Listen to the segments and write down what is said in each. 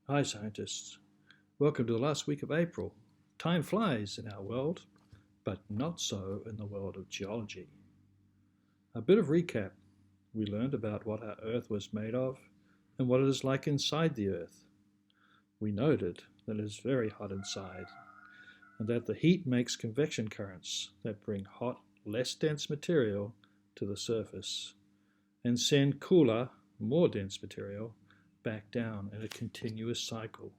Hi, scientists. Welcome to the last week of April. Time flies in our world, but not so in the world of geology. A bit of recap. We learned about what our Earth was made of and what it is like inside the Earth. We noted that it is very hot inside and that the heat makes convection currents that bring hot, less dense material to the surface and send cooler, more dense material back down in a continuous cycle,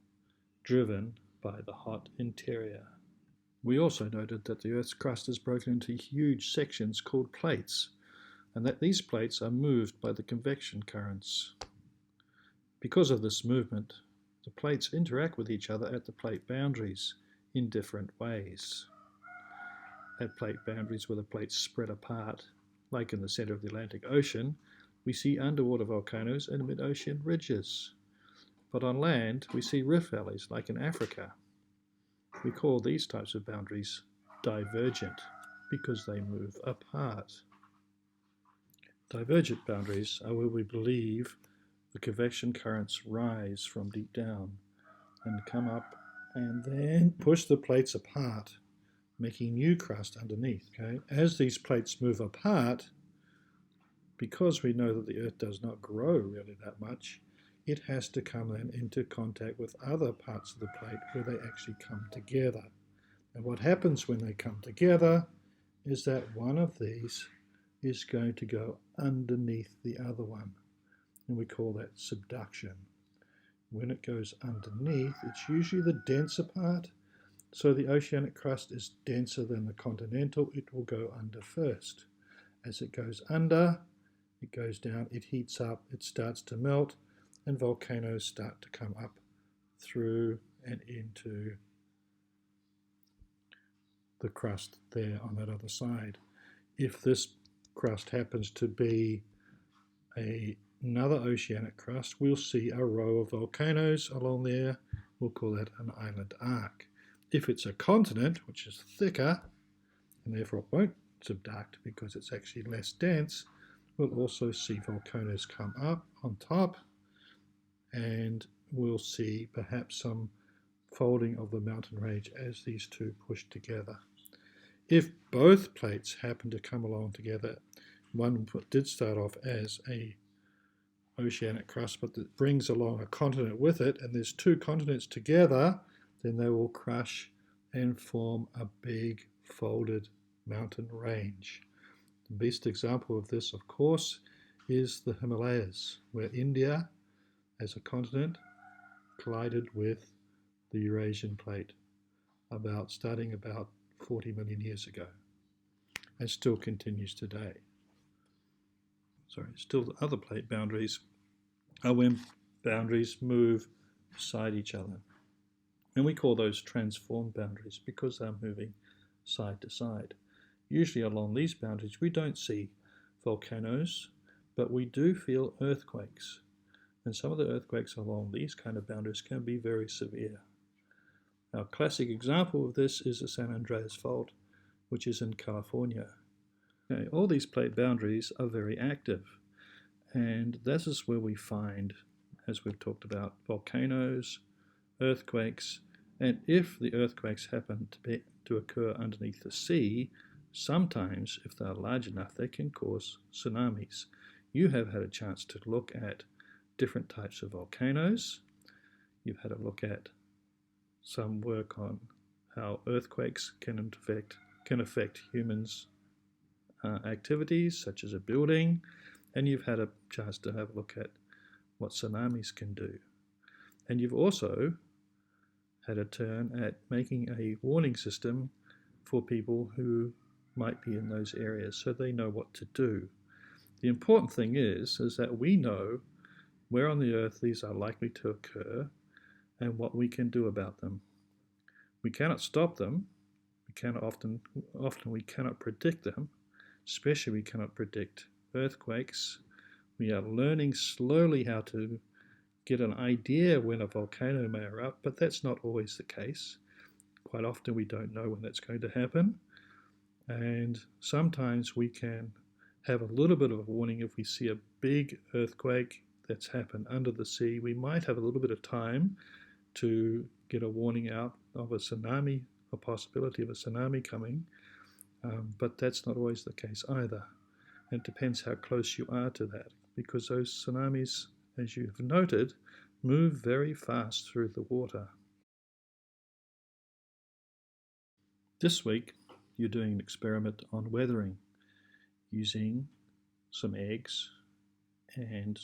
driven by the hot interior. We also noted that the Earth's crust is broken into huge sections called plates, and that these plates are moved by the convection currents. Because of this movement, the plates interact with each other at the plate boundaries in different ways. At plate boundaries where the plates spread apart, like in the center of the Atlantic Ocean, we see underwater volcanoes and mid-ocean ridges. But on land, we see rift valleys, like in Africa. We call these types of boundaries divergent because they move apart. Divergent boundaries are where we believe the convection currents rise from deep down and come up and then push the plates apart, making new crust underneath. Okay? As these plates move apart, because we know that the Earth does not grow really that much, it has to come then into contact with other parts of the plate where they actually come together. And what happens when they come together is that one of these is going to go underneath the other one. And we call that subduction. When it goes underneath, it's usually the denser part. So the oceanic crust is denser than the continental. It will go under first. As it goes under, it goes down, it heats up, it starts to melt, and volcanoes start to come up through and into the crust there on that other side. If this crust happens to be another oceanic crust, we'll see a row of volcanoes along there. We'll call that an island arc. If it's a continent, which is thicker, and therefore it won't subduct because it's actually less dense, we'll also see volcanoes come up on top, and we'll see perhaps some folding of the mountain range as these two push together. If both plates happen to come along together, one did start off as a oceanic crust, but that brings along a continent with it, and there's two continents together, then they will crush and form a big folded mountain range. The best example of this, of course, is the Himalayas, where India, as a continent, collided with the Eurasian plate starting about 40 million years ago, and still continues today. Still the other plate boundaries are when boundaries move beside each other. And we call those transform boundaries because they're moving side to side. Usually along these boundaries we don't see volcanoes, but we do feel earthquakes. And some of the earthquakes along these kind of boundaries can be very severe. Now, a classic example of this is the San Andreas Fault, which is in California. Okay, all these plate boundaries are very active, and this is where we find, as we've talked about, volcanoes, earthquakes, and if the earthquakes happen to occur underneath the sea, sometimes, if they're large enough, they can cause tsunamis. You have had a chance to look at different types of volcanoes. You've had a look at some work on how earthquakes can affect humans' activities, such as a building, and you've had a chance to have a look at what tsunamis can do. And you've also had a turn at making a warning system for people who might be in those areas so they know what to do. The important thing is that we know where on the earth these are likely to occur and what we can do about them. We cannot stop them. Often we cannot predict them, especially we cannot predict earthquakes. We are learning slowly how to get an idea when a volcano may erupt, but that's not always the case. Quite often we don't know when that's going to happen, and sometimes we can have a little bit of a warning if we see a big earthquake that's happened under the sea. We might have a little bit of time to get a warning out of a tsunami, a possibility of a tsunami coming, but that's not always the case either. It depends how close you are to that, because those tsunamis, as you've noted, move very fast through the water. This week, you're doing an experiment on weathering using some eggs and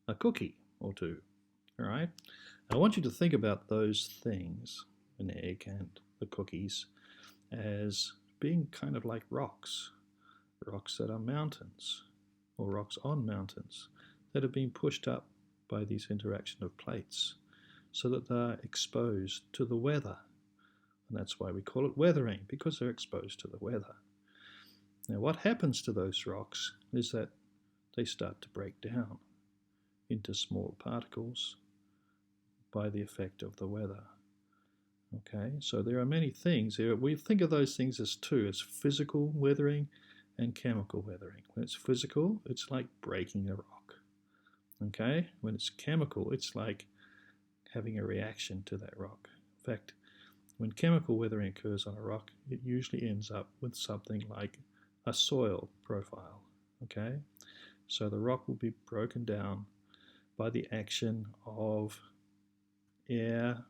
a cookie or two. All right? I want you to think about those things, an egg and the cookies, as being kind of like rocks that are mountains, or rocks on mountains that have been pushed up by these interaction of plates so that they're exposed to the weather. And that's why we call it weathering, because they're exposed to the weather. Now, what happens to those rocks is that they start to break down into small particles by the effect of the weather. Okay, so there are many things here. We think of those things as two, as physical weathering and chemical weathering. When it's physical, it's like breaking a rock. Okay, when it's chemical, it's like having a reaction to that rock. In fact, when chemical weathering occurs on a rock, it usually ends up with something like a soil profile. Okay, so the rock will be broken down by the action of air,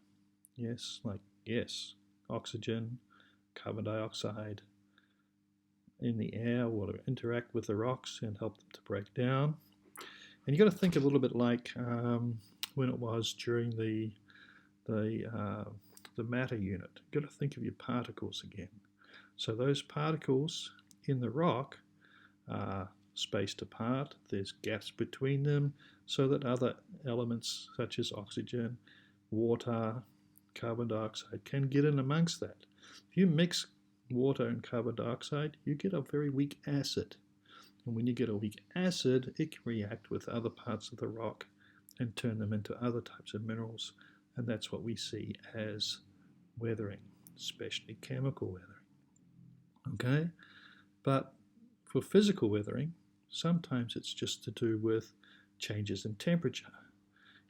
oxygen, carbon dioxide in the air will interact with the rocks and help them to break down. And you've got to think a little bit like when it was during the matter unit. You've got to think of your particles again. So those particles in the rock are spaced apart. There's gaps between them so that other elements such as oxygen, water, carbon dioxide can get in amongst that. If you mix water and carbon dioxide, you get a very weak acid. And when you get a weak acid, it can react with other parts of the rock and turn them into other types of minerals. And that's what we see as weathering, especially chemical weathering. Okay? But for physical weathering, sometimes it's just to do with changes in temperature.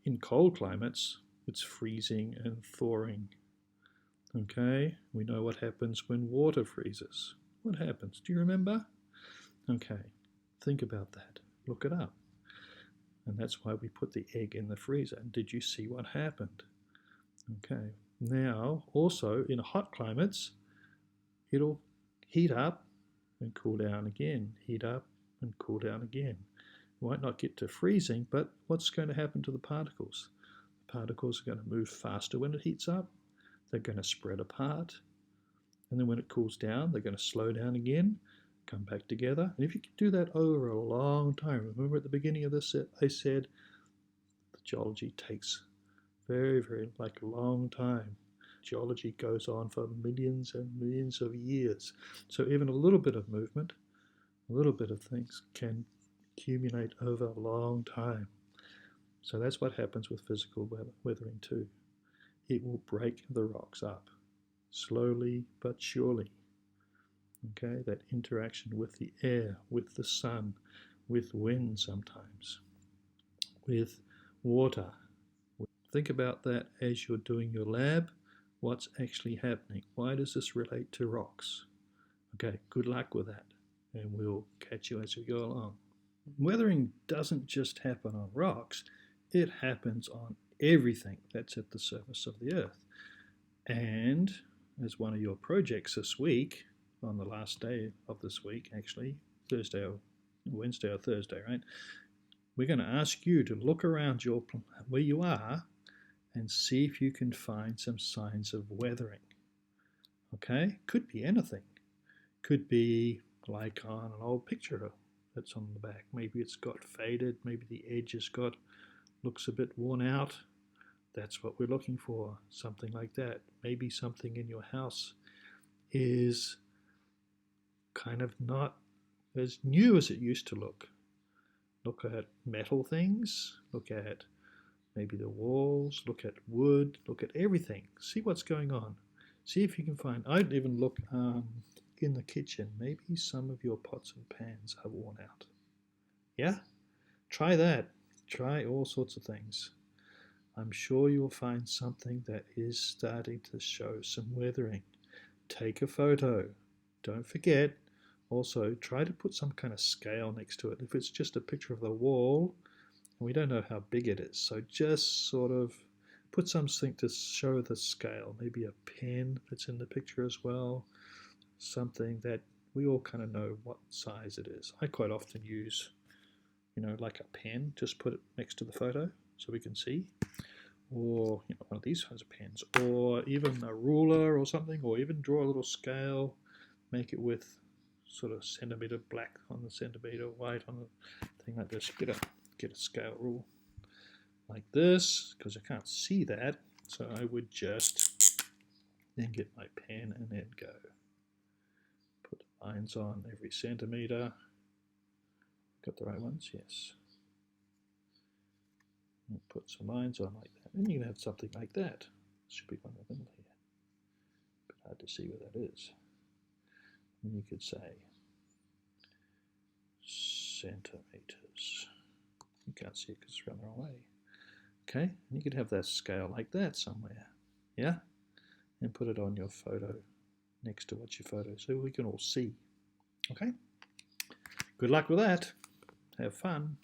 In cold climates, it's freezing and thawing. Okay? We know what happens when water freezes. What happens? Do you remember? Okay. Think about that. Look it up. And that's why we put the egg in the freezer. And did you see what happened? Okay. Now, also in hot climates, it'll heat up and cool down again. Heat up and cool down again. It might not get to freezing, but what's going to happen to the particles? The particles are going to move faster when it heats up. They're going to spread apart. And then when it cools down, they're going to slow down again, come back together. And if you can do that over a long time, remember at the beginning of this, I said the geology takes very, very a long time. Geology goes on for millions and millions of years. So even a little bit of movement, a little bit of things can accumulate over a long time. So that's what happens with physical weathering too. It will break the rocks up, slowly but surely. Okay, that interaction with the air, with the sun, with wind sometimes, with water. Think about that as you're doing your lab. What's actually happening? Why does this relate to rocks? Okay, good luck with that, and we'll catch you as we go along. Weathering doesn't just happen on rocks, it happens on everything that's at the surface of the earth. And as one of your projects this week, on the last day of this week, actually, Wednesday or Thursday, right? We're going to ask you to look around where you are and see if you can find some signs of weathering. Okay? Could be anything. Could be like on an old picture that's on the back. Maybe it's got faded. Maybe the edge looks a bit worn out. That's what we're looking for, something like that. Maybe something in your house is kind of not as new as it used to look. Look at metal things, look at maybe the walls, look at wood, look at everything. See what's going on. See if you can find, I'd even look in the kitchen. Maybe some of your pots and pans are worn out. Yeah? Try that. Try all sorts of things. I'm sure you'll find something that is starting to show some weathering. Take a photo. Don't forget, also try to put some kind of scale next to it. If it's just a picture of the wall, we don't know how big it is, so just sort of put something to show the scale. Maybe a pen that's in the picture as well, something that we all kind of know what size it is. I quite often use, like a pen, just put it next to the photo so we can see, or one of these kinds of pens, or even a ruler or something, or even draw a little scale, make it with sort of centimeter black on the centimeter white on the thing like this. Get a scale rule like this, because I can't see that, so I would just then get my pen and then go put lines on every centimeter. Got the right ones? Yes. And put some lines on like that, and you can have something like that. Should be one of them here. Bit hard to see where that is. And you could say centimeters. You can't see it because it's around the wrong way. Okay, and you could have that scale like that somewhere. Yeah? And put it on your photo, next to what's your photo, so we can all see. Okay? Good luck with that. Have fun.